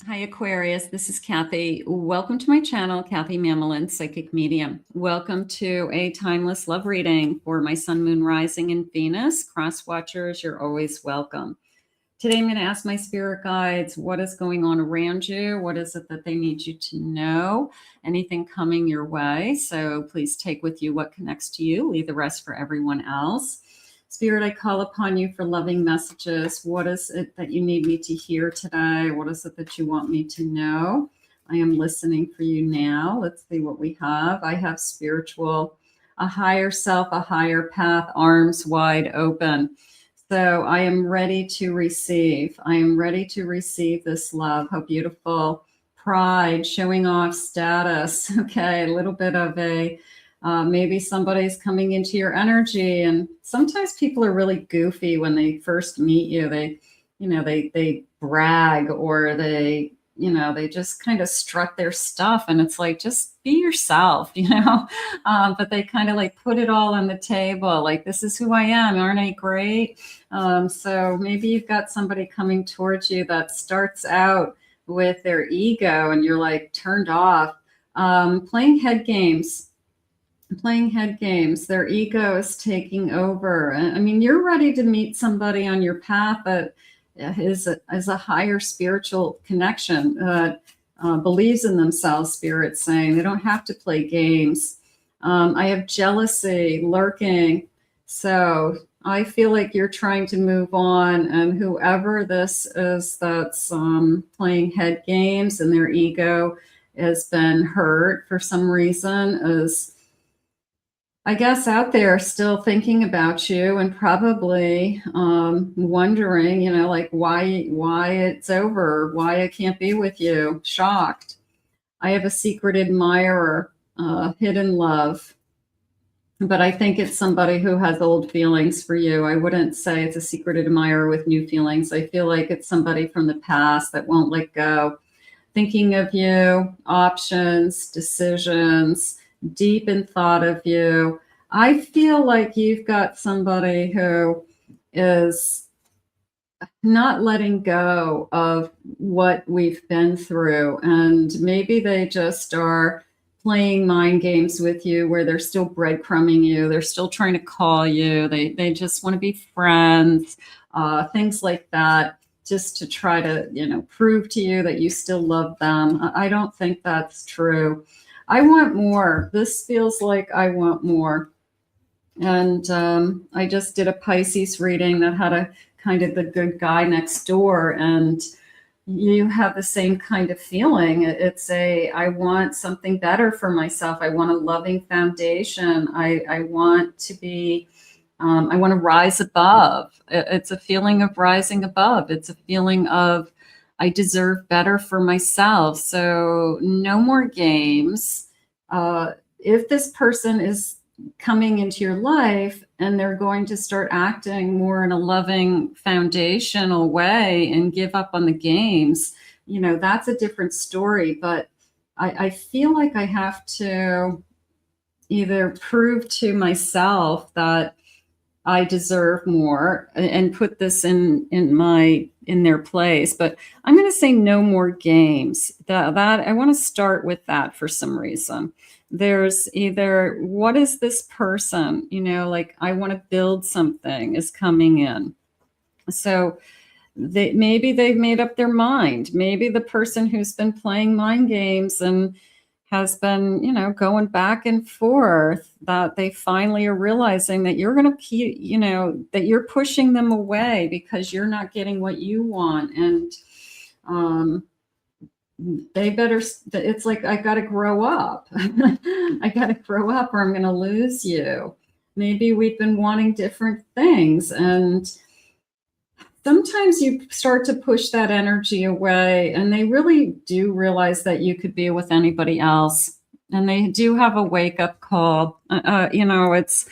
Hi, Aquarius. This is Kathy. Welcome to my channel, Kathy Mamelin, Psychic Medium. Welcome to a timeless love reading for my Sun, Moon, Rising, and Venus. Cross watchers, you're always welcome. Today, I'm going to ask my spirit guides what is going on around you. What is it that they need you to know? Anything coming your way. So please take with you what connects to you. Leave the rest for everyone else. Spirit, I call upon you for loving messages. What is it that you need me to hear today? What is it that you want me to know? I am listening for you now. Let's see what we have. I have spiritual, a higher self, a higher path, arms wide open. So I am ready to receive. I am ready to receive this love. How beautiful. Pride, showing off status. Okay, a little bit of a maybe somebody's coming into your energy, and sometimes people are really goofy when they first meet you. They brag, or they just kind of strut their stuff, and it's like, just be yourself, but they kind of like put it all on the table, like, this is who I am, aren't I great? So maybe you've got somebody coming towards you that starts out with their ego, and you're like turned off. Playing head games. Their ego is taking over. I mean, you're ready to meet somebody on your path that is a higher spiritual connection, that believes in themselves, Spirit's saying. They don't have to play games. I have jealousy lurking. So I feel like you're trying to move on, and whoever this is that's playing head games and their ego has been hurt for some reason is, I guess, out there still thinking about you, and probably wondering, like, why it's over, why I can't be with you, shocked. I have a secret admirer, hidden love, but I think it's somebody who has old feelings for you. I wouldn't say it's a secret admirer with new feelings. I feel like it's somebody from the past that won't let go, thinking of you, options, decisions, deep in thought of you. I feel like you've got somebody who is not letting go of what we've been through, and maybe they just are playing mind games with you, where they're still breadcrumbing you, they're still trying to call you, they just want to be friends, things like that, just to try to prove to you that you still love them. I don't think that's true. I want more. This feels like I want more. And I just did a Pisces reading that had a kind of the good guy next door, and you have the same kind of feeling. It's I want something better for myself. I want a loving foundation. I want to be, I want to rise above. It's a feeling of rising above. It's a feeling of, I deserve better for myself. So no more games. If this person is coming into your life and they're going to start acting more in a loving foundational way and give up on the games, that's a different story. But I feel like I have to either prove to myself that I deserve more and put this in their place. But I'm going to say no more games. That I want to start with that for some reason. There's either, what is this person, like, I want to build something is coming in. So maybe they've made up their mind. Maybe the person who's been playing mind games and has been, going back and forth, that they finally are realizing that you're going to keep, that you're pushing them away because you're not getting what you want. And they better, it's like, I got to grow up. I got to grow up or I'm going to lose you. Maybe we've been wanting different things, and sometimes you start to push that energy away, and they really do realize that you could be with anybody else, and they do have a wake-up call. It's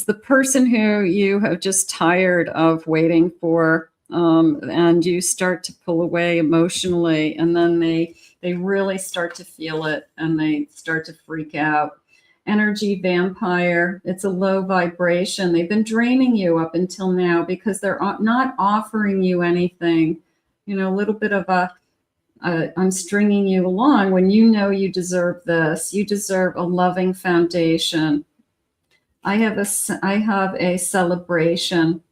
the person who you have just tired of waiting for, and you start to pull away emotionally, and then they really start to feel it, and they start to freak out. Energy vampire. It's a low vibration. They've been draining you up until now because they're not offering you anything. A little bit of a I'm stringing you along when you know you deserve this. You deserve a loving foundation. I have a celebration.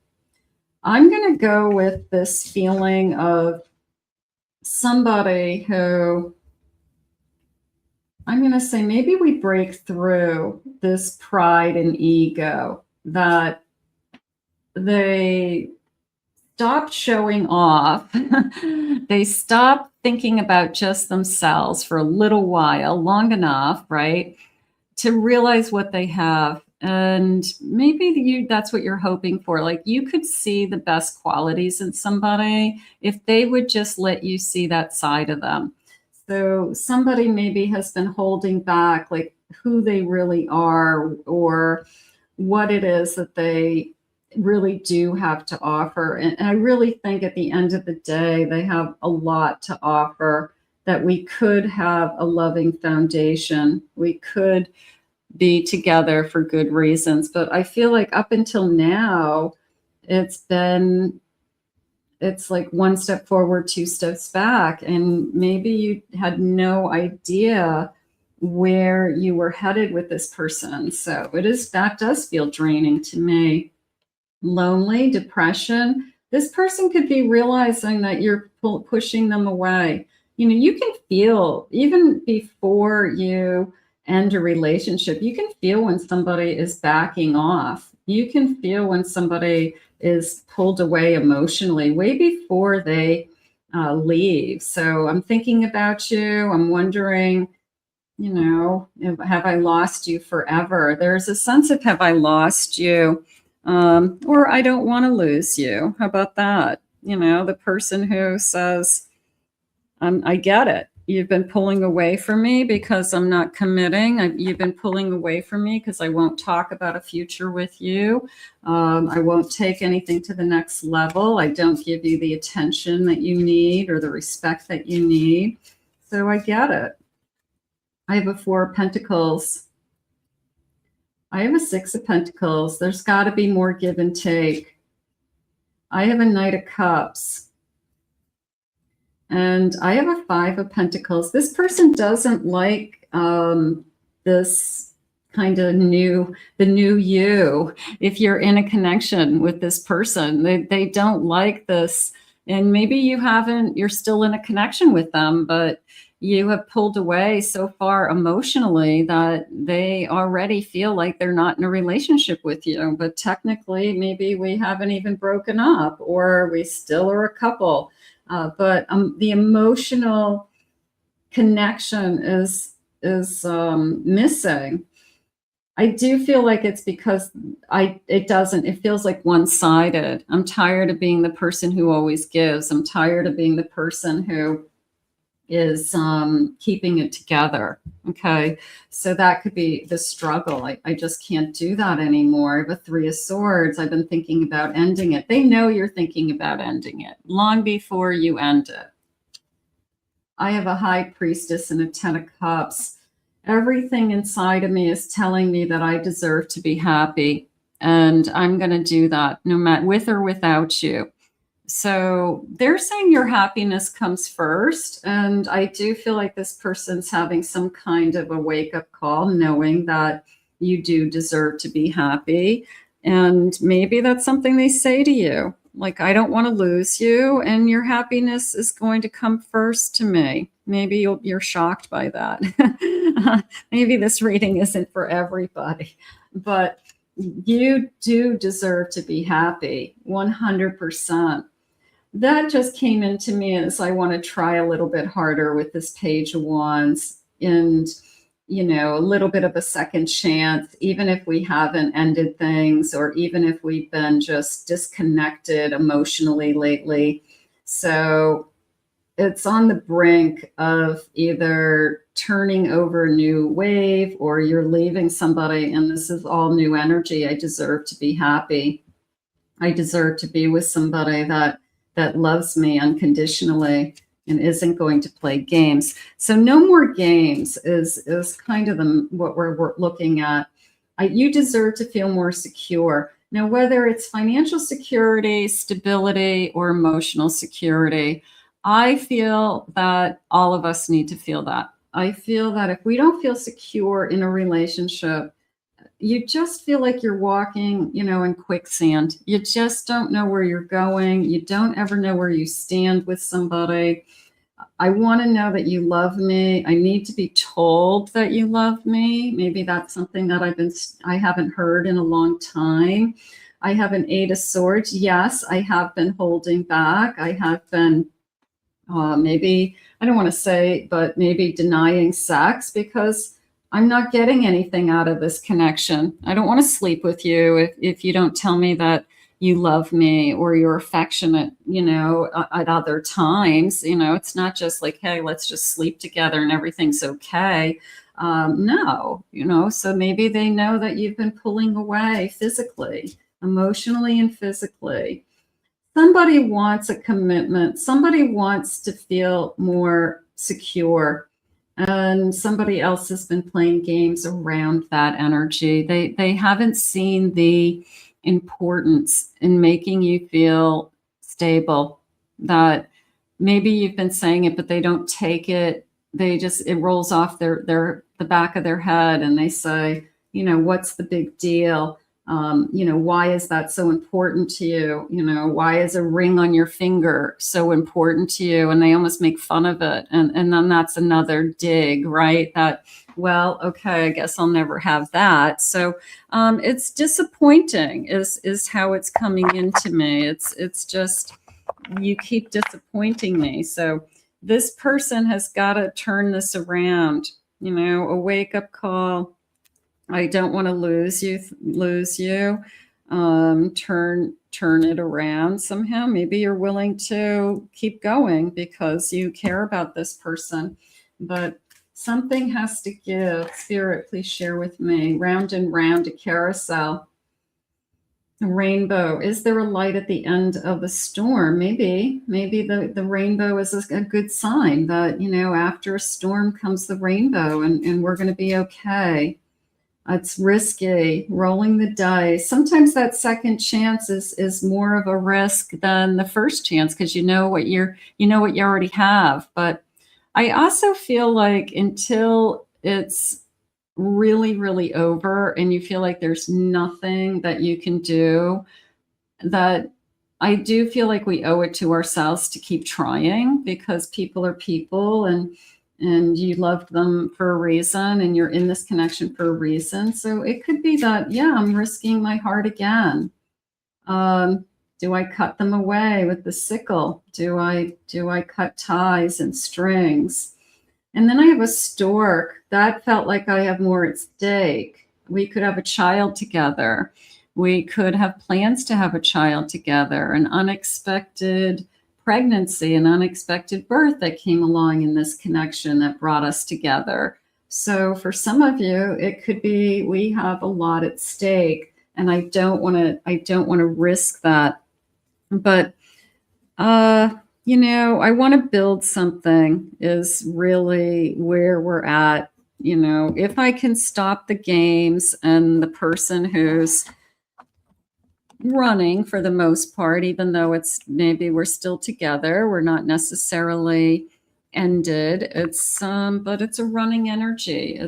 I'm going to go with this feeling of somebody who, I'm going to say, maybe we break through this pride and ego, that they stopped showing off. They stopped thinking about just themselves for a little while, long enough, right, to realize what they have. And maybe that's what you're hoping for. Like, you could see the best qualities in somebody if they would just let you see that side of them. So somebody maybe has been holding back, like, who they really are, or what it is that they really do have to offer. And I really think at the end of the day, they have a lot to offer, that we could have a loving foundation. We could be together for good reasons. But I feel like up until now, it's like one step forward, two steps back. And maybe you had no idea where you were headed with this person. So that does feel draining to me. Lonely, depression. This person could be realizing that you're pushing them away. You can feel, even before you end a relationship, you can feel when somebody is backing off. You can feel when somebody is pulled away emotionally way before they leave. So I'm thinking about you. I'm wondering, have I lost you forever? There's a sense of, have I lost you? Or I don't want to lose you. How about that? The person who says, I get it. You've been pulling away from me because I'm not committing. You've been pulling away from me because I won't talk about a future with you. I won't take anything to the next level. I don't give you the attention that you need or the respect that you need. So I get it. I have a 4 of Pentacles. I have a 6 of Pentacles. There's got to be more give and take. I have a Knight of Cups. And I have a 5 of Pentacles. This person doesn't like this kind of the new you. If you're in a connection with this person, they don't like this. And maybe you're still in a connection with them, but you have pulled away so far emotionally that they already feel like they're not in a relationship with you. But technically, maybe we haven't even broken up, or we still are a couple. But the emotional connection is missing. I do feel like it's because it feels like one-sided. I'm tired of being the person who always gives. I'm tired of being the person who is keeping it together. Okay. So that could be the struggle. I just can't do that anymore. I have a 3 of Swords. I've been thinking about ending it. They know you're thinking about ending it long before you end it. I have a High Priestess and a 10 of Cups. Everything inside of me is telling me that I deserve to be happy. And I'm going to do that no matter with or without you. So they're saying your happiness comes first. And I do feel like this person's having some kind of a wake-up call, knowing that you do deserve to be happy. And maybe that's something they say to you, like, I don't want to lose you, and your happiness is going to come first to me. Maybe you're shocked by that. Maybe this reading isn't for everybody, but you do deserve to be happy, 100%. That just came into me as I want to try a little bit harder with this Page of Wands, and, a little bit of a second chance, even if we haven't ended things, or even if we've been just disconnected emotionally lately. So it's on the brink of either turning over a new wave, or you're leaving somebody and this is all new energy. I deserve to be happy. I deserve to be with somebody that loves me unconditionally and isn't going to play games. So no more games is kind of what we're looking at. You deserve to feel more secure. Now, whether it's financial security, stability, or emotional security, I feel that all of us need to feel that. I feel that if we don't feel secure in a relationship, you just feel like you're walking, in quicksand. You just don't know where you're going. You don't ever know where you stand with somebody. I want to know that you love me. I need to be told that you love me. Maybe that's something that I haven't heard in a long time. I have an 8 of Swords. Yes, I have been holding back. I have been maybe, I don't want to say, but maybe denying sex because I'm not getting anything out of this connection. I don't want to sleep with you if you don't tell me that you love me or you're affectionate, at other times. It's not just like, hey, let's just sleep together and everything's okay. No, so maybe they know that you've been pulling away physically, emotionally and physically. Somebody wants a commitment. Somebody wants to feel more secure. And somebody else has been playing games around that energy. They haven't seen the importance in making you feel stable. That maybe you've been saying it, but they don't take it. It rolls off the back of their head and they say, what's the big deal? Why is that so important to you? Why is a ring on your finger so important to you? And they almost make fun of it. And then that's another dig, right? That, well, okay, I guess I'll never have that. So it's disappointing is how it's coming into me. It's just, you keep disappointing me. So this person has got to turn this around, a wake-up call. I don't want to lose you. Turn it around somehow. Maybe you're willing to keep going because you care about this person, but something has to give. Spirit, please share with me. Round and round, a carousel. A rainbow. Is there a light at the end of the storm? Maybe the rainbow is a good sign that, after a storm comes the rainbow and we're going to be okay. It's risky, rolling the dice. Sometimes that second chance is more of a risk than the first chance because you know what you already have. But I also feel like until it's really, really over and you feel like there's nothing that you can do, that I do feel like we owe it to ourselves to keep trying because people are people and you loved them for a reason and you're in this connection for a reason. So it could be that, yeah, I'm risking my heart again. Do I cut them away with the sickle? Do I cut ties and strings? And then I have a stork. That felt like I have more at stake. We could have a child together. We could have plans to have a child together, an unexpected pregnancy, an unexpected birth that came along in this connection that brought us together. So for some of you, it could be we have a lot at stake, and I don't want to risk that. But I want to build something is really where we're at. If I can stop the games and the person who's running for the most part, even though it's maybe we're still together, we're not necessarily ended. But it's a running energy.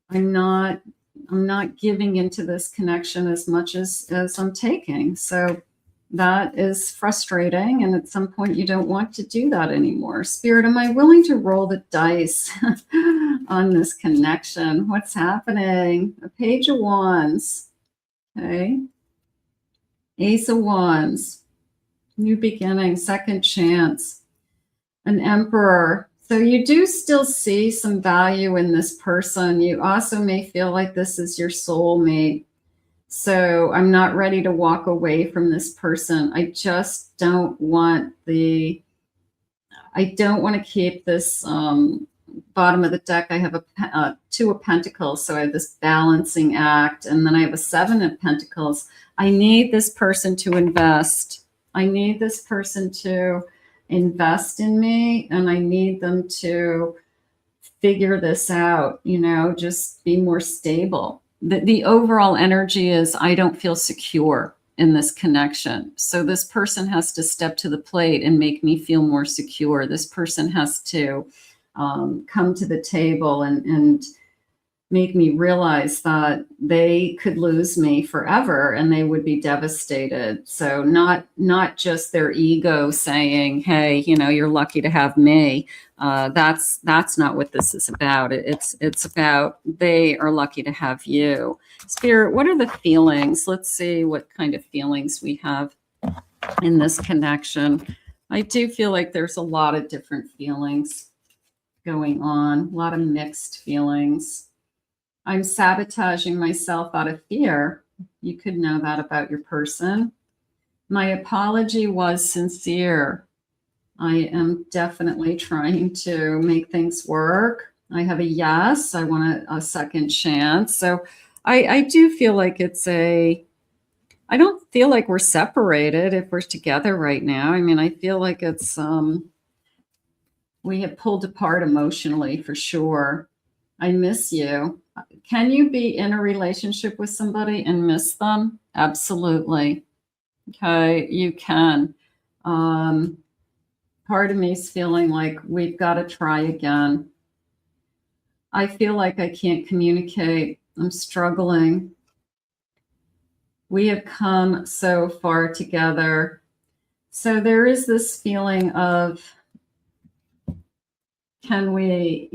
I'm not giving into this connection as much as I'm taking. So that is frustrating. And at some point you don't want to do that anymore. Spirit, am I willing to roll the dice on this connection? What's happening? A Page of Wands. Okay. Ace of Wands, new beginning, second chance, an Emperor. So you do still see some value in this person. You also may feel like this is your soulmate. So I'm not ready to walk away from this person. I just don't want to keep this bottom of the deck. I have a 2 of Pentacles. So I have this balancing act, and then I have a 7 of Pentacles. I need this person to invest. I need this person to invest in me, and I need them to figure this out, just be more stable. The overall energy is I don't feel secure. in this connection. So this person has to step to the plate and make me feel more secure. This person has to come to the table and make me realize that they could lose me forever and they would be devastated. So not just their ego saying, hey, you know, you're lucky to have me. That's not what this is about. It's about they are lucky to have you. Spirit, what are the feelings? Let's see what kind of feelings we have in this connection. I do feel like there's a lot of different feelings going on, a lot of mixed feelings. I'm sabotaging myself out of fear. You could know that about your person. My apology was sincere. I am definitely trying to make things work. I have a yes. I want a second chance. So I do feel like I don't feel like we're separated if we're together right now. I mean, I feel like it's, we have pulled apart emotionally for sure. I miss you. Can you be in a relationship with somebody and miss them? Absolutely. Okay, you can. Part of me is feeling like we've got to try again. I feel like I can't communicate. I'm struggling. We have come so far together. So there is this feeling of, can we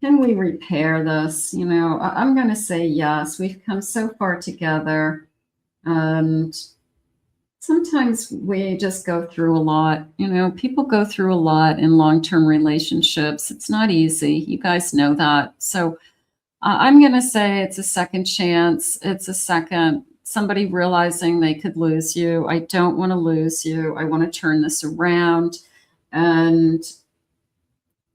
repair this? You know, I'm going to say yes. We've come so far together. And sometimes we just go through a lot. You know, people go through a lot in long-term relationships. It's not easy. You guys know that. So I'm going to say it's a second chance. It's somebody realizing they could lose you. I don't want to lose you. I want to turn this around. And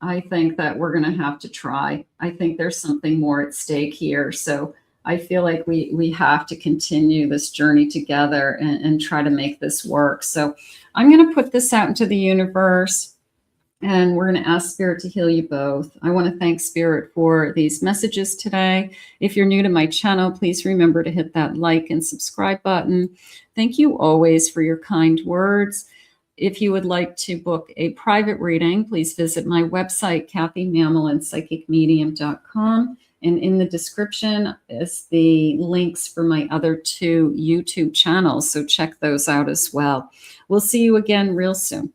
I think that we're going to have to try. I think there's something more at stake here. So I feel like we have to continue this journey together and try to make this work. So I'm going to put this out into the universe, and we're going to ask Spirit to heal you both. I want to thank Spirit for these messages today. If you're new to my channel, please remember to hit that like and subscribe button. Thank you always for your kind words. If you would like to book a private reading, please visit my website, KathyMammelin.psychicmedium.com. And in the description is the links for my other 2 YouTube channels. So check those out as well. We'll see you again real soon.